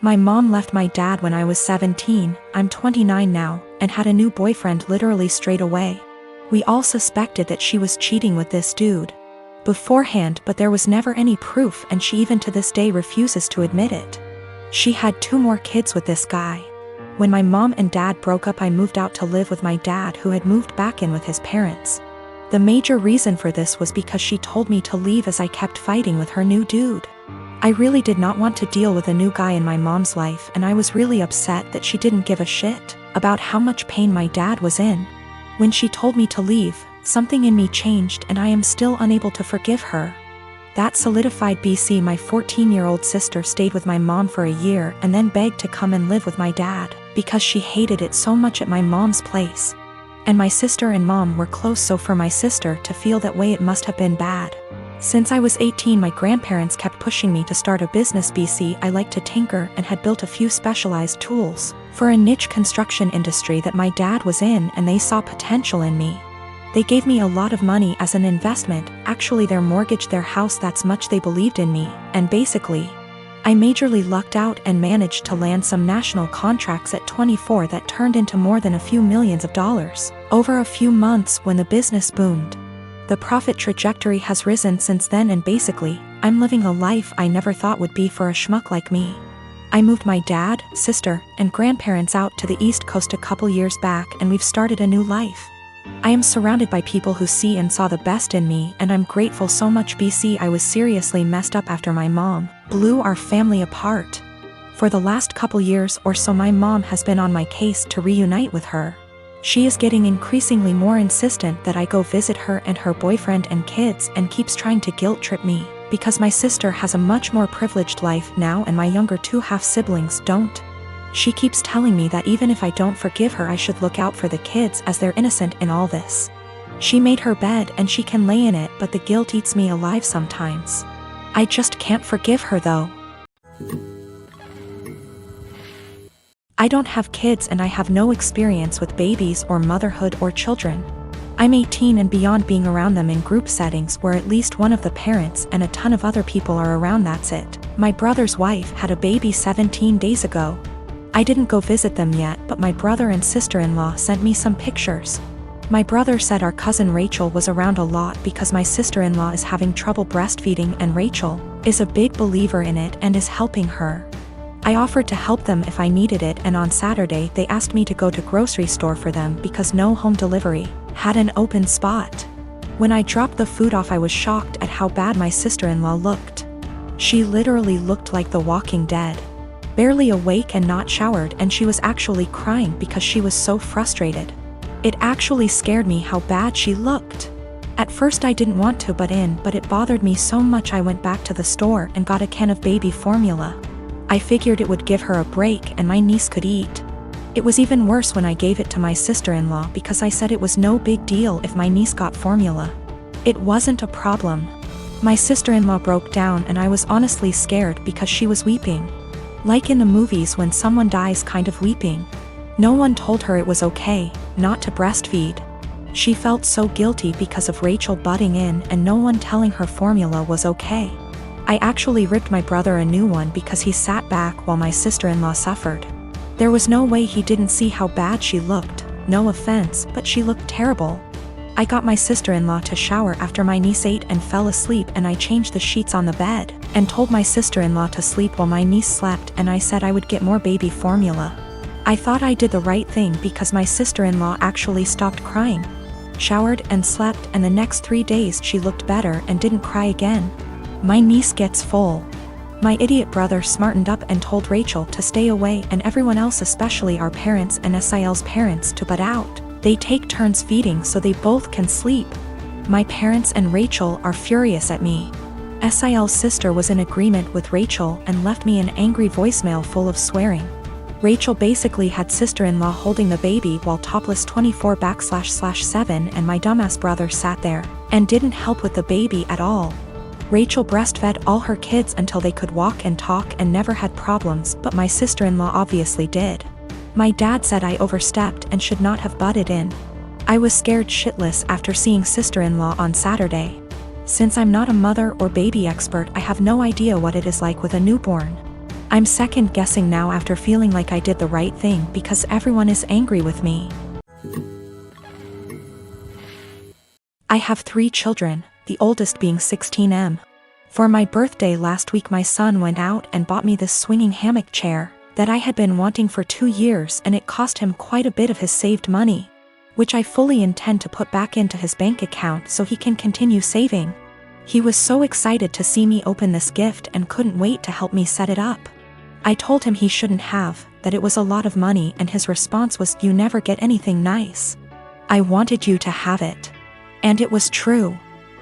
My mom left my dad when I was 17, I'm 29 now, and had a new boyfriend literally straight away. We all suspected that she was cheating with this dude beforehand, but there was never any proof, and she even to this day refuses to admit it. She had 2 more kids with this guy. When my mom and dad broke up, I moved out to live with my dad, who had moved back in with his parents. The major reason for this was because she told me to leave as I kept fighting with her new dude. I really did not want to deal with a new guy in my mom's life, and I was really upset that she didn't give a shit about how much pain my dad was in. When she told me to leave, something in me changed, and I am still unable to forgive her. That solidified BC. My 14-year-old sister stayed with my mom for a year and then begged to come and live with my dad because she hated it so much at my mom's place. And my sister and mom were close, so for my sister to feel that way, it must have been bad. Since I was 18, my grandparents kept pushing me to start a business. BC. I liked to tinker and had built a few specialized tools for a niche construction industry that my dad was in, and they saw potential in me. They gave me a lot of money as an investment. Actually, their mortgaged their house, that's much they believed in me, and basically, I majorly lucked out and managed to land some national contracts at 24 that turned into more than a few millions of dollars over a few months when the business boomed. The profit trajectory has risen since then, and basically, I'm living a life I never thought would be for a schmuck like me. I moved my dad, sister, and grandparents out to the East Coast a couple years back, and we've started a new life. I am surrounded by people who see and saw the best in me, and I'm grateful so much. BC. I was seriously messed up after my mom blew our family apart. For the last couple years or so, my mom has been on my case to reunite with her. She is getting increasingly more insistent that I go visit her and her boyfriend and kids, and keeps trying to guilt trip me because my sister has a much more privileged life now and my younger 2 half-siblings don't. She keeps telling me that even if I don't forgive her, I should look out for the kids as they're innocent in all this. She made her bed and she can lay in it, but the guilt eats me alive sometimes. I just can't forgive her though. I don't have kids and I have no experience with babies or motherhood or children. I'm 18 and beyond being around them in group settings where at least one of the parents and a ton of other people are around, that's it. My brother's wife had a baby 17 days ago. I didn't go visit them yet, but my brother and sister-in-law sent me some pictures. My brother said our cousin Rachel was around a lot because my sister-in-law is having trouble breastfeeding, and Rachel is a big believer in it and is helping her. I offered to help them if I needed it, and on Saturday they asked me to go to grocery store for them because no home delivery had an open spot. When I dropped the food off, I was shocked at how bad my sister-in-law looked. She literally looked like the Walking Dead. Barely awake and not showered, and she was actually crying because she was so frustrated. It actually scared me how bad she looked. At first I didn't want to butt in, but it bothered me so much I went back to the store and got a can of baby formula. I figured it would give her a break and my niece could eat. It was even worse when I gave it to my sister-in-law because I said it was no big deal if my niece got formula. It wasn't a problem. My sister-in-law broke down and I was honestly scared because she was weeping. Like in the movies when someone dies, kind of weeping. No one told her it was okay not to breastfeed. She felt so guilty because of Rachel butting in and no one telling her formula was okay. I actually ripped my brother a new one because he sat back while my sister-in-law suffered. There was no way he didn't see how bad she looked. No offense, but she looked terrible. I got my sister-in-law to shower after my niece ate and fell asleep, and I changed the sheets on the bed and told my sister-in-law to sleep while my niece slept, and I said I would get more baby formula. I thought I did the right thing because my sister-in-law actually stopped crying, showered and slept, and the next 3 days she looked better and didn't cry again. My niece gets full. My idiot brother smartened up and told Rachel to stay away, and everyone else, especially our parents and SIL's parents, to butt out. They take turns feeding so they both can sleep. My parents and Rachel are furious at me. SIL's sister was in agreement with Rachel and left me an angry voicemail full of swearing. Rachel basically had sister-in-law holding the baby while topless 24/7, and my dumbass brother sat there and didn't help with the baby at all. Rachel breastfed all her kids until they could walk and talk and never had problems, but my sister-in-law obviously did. My dad said I overstepped and should not have butted in. I was scared shitless after seeing sister-in-law on Saturday. Since I'm not a mother or baby expert, I have no idea what it is like with a newborn. I'm second guessing now after feeling like I did the right thing because everyone is angry with me. I have 3 children, the oldest being 16M. For my birthday last week my son went out and bought me this swinging hammock chair that I had been wanting for 2 years, and it cost him quite a bit of his saved money, which I fully intend to put back into his bank account so he can continue saving. He was so excited to see me open this gift and couldn't wait to help me set it up. I told him he shouldn't have, that it was a lot of money, and his response was, "You never get anything nice. I wanted you to have it." And it was true.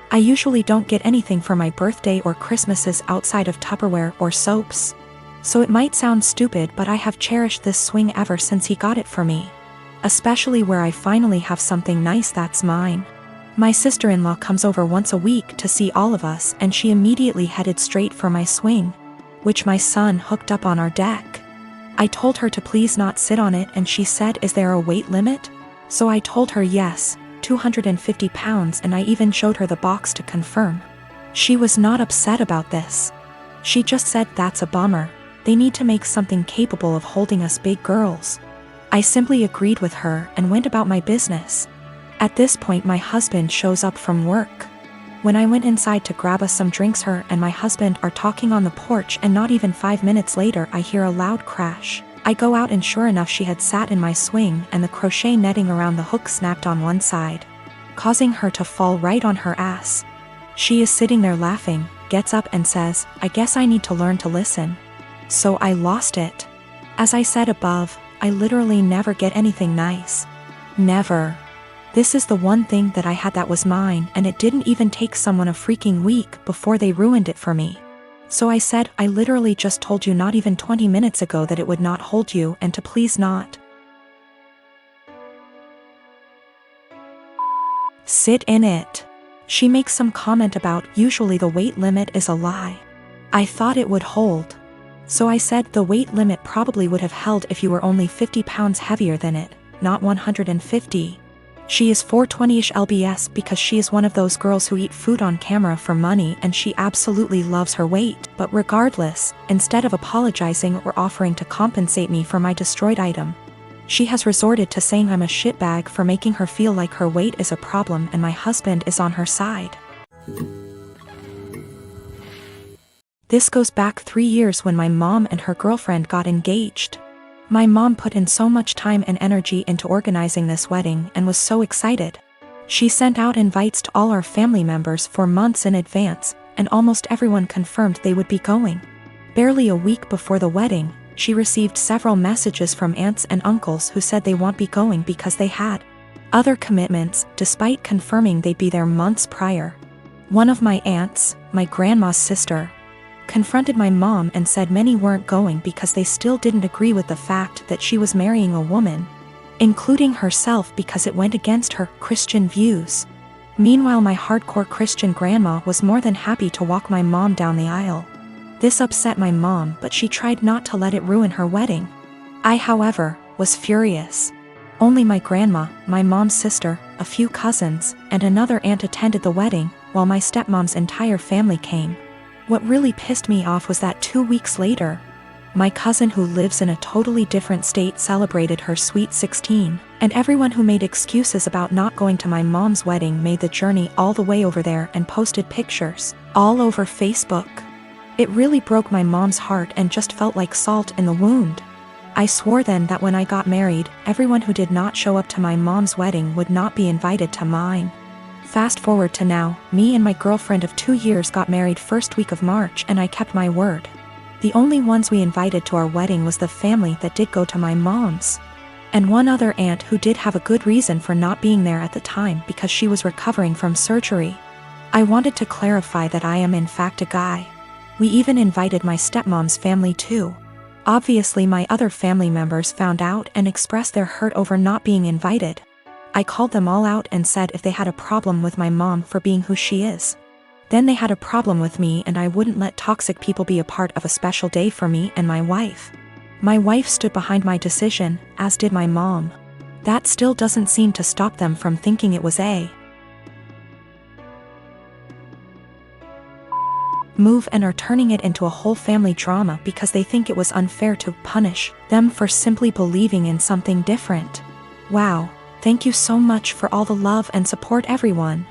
I usually don't get anything for my birthday or Christmases outside of Tupperware or soaps. So it might sound stupid, but I have cherished this swing ever since he got it for me. Especially where I finally have something nice that's mine. My sister-in-law comes over once a week to see all of us, and she immediately headed straight for my swing, which my son hooked up on our deck. I told her to please not sit on it, and she said, "Is there a weight limit?" So I told her yes, 250 pounds, and I even showed her the box to confirm. She was not upset about this. She just said, "That's a bummer. They need to make something capable of holding us big girls." I simply agreed with her and went about my business. At this point my husband shows up from work. When I went inside to grab us some drinks, her and my husband are talking on the porch, and not even 5 minutes later I hear a loud crash. I go out, and sure enough she had sat in my swing, and the crochet netting around the hook snapped on one side, causing her to fall right on her ass. She is sitting there laughing, gets up and says, "I guess I need to learn to listen." So I lost it. As I said above, I literally never get anything nice. Never. This is the one thing that I had that was mine, and it didn't even take someone a freaking week before they ruined it for me. So I said, "I literally just told you not even 20 minutes ago that it would not hold you, and to please not sit in it." She makes some comment about, "Usually the weight limit is a lie." I thought it would hold. So I said, "The weight limit probably would have held if you were only 50 pounds heavier than it, not 150. She is 420-ish lbs because she is one of those girls who eat food on camera for money, and she absolutely loves her weight. But regardless, instead of apologizing or offering to compensate me for my destroyed item, she has resorted to saying I'm a shitbag for making her feel like her weight is a problem and my husband is on her side. This goes back 3 years when my mom and her girlfriend got engaged. My mom put in so much time and energy into organizing this wedding and was so excited. She sent out invites to all our family members for months in advance, and almost everyone confirmed they would be going. Barely a week before the wedding, she received several messages from aunts and uncles who said they won't be going because they had other commitments, despite confirming they'd be there months prior. One of my aunts, my grandma's sister, confronted my mom and said many weren't going because they still didn't agree with the fact that she was marrying a woman, including herself, because it went against her Christian views. Meanwhile, my hardcore Christian grandma was more than happy to walk my mom down the aisle. This upset my mom, but she tried not to let it ruin her wedding. I, however, was furious. Only my grandma, my mom's sister, a few cousins, and another aunt attended the wedding, while my stepmom's entire family came. What really pissed me off was that 2 weeks later, my cousin who lives in a totally different state celebrated her sweet 16, and everyone who made excuses about not going to my mom's wedding made the journey all the way over there and posted pictures all over Facebook. It really broke my mom's heart and just felt like salt in the wound. I swore then that when I got married, everyone who did not show up to my mom's wedding would not be invited to mine. Fast forward to now, me and my girlfriend of 2 years got married first week of March, and I kept my word. The only ones we invited to our wedding was the family that did go to my mom's, and one other aunt who did have a good reason for not being there at the time because she was recovering from surgery. I wanted to clarify that I am in fact a guy. We even invited my stepmom's family too. Obviously my other family members found out and expressed their hurt over not being invited. I called them all out and said if they had a problem with my mom for being who she is, then they had a problem with me, and I wouldn't let toxic people be a part of a special day for me and my wife. My wife stood behind my decision, as did my mom. That still doesn't seem to stop them from thinking it was a move and are turning it into a whole family drama because they think it was unfair to punish them for simply believing in something different. Wow, thank you so much for all the love and support, everyone.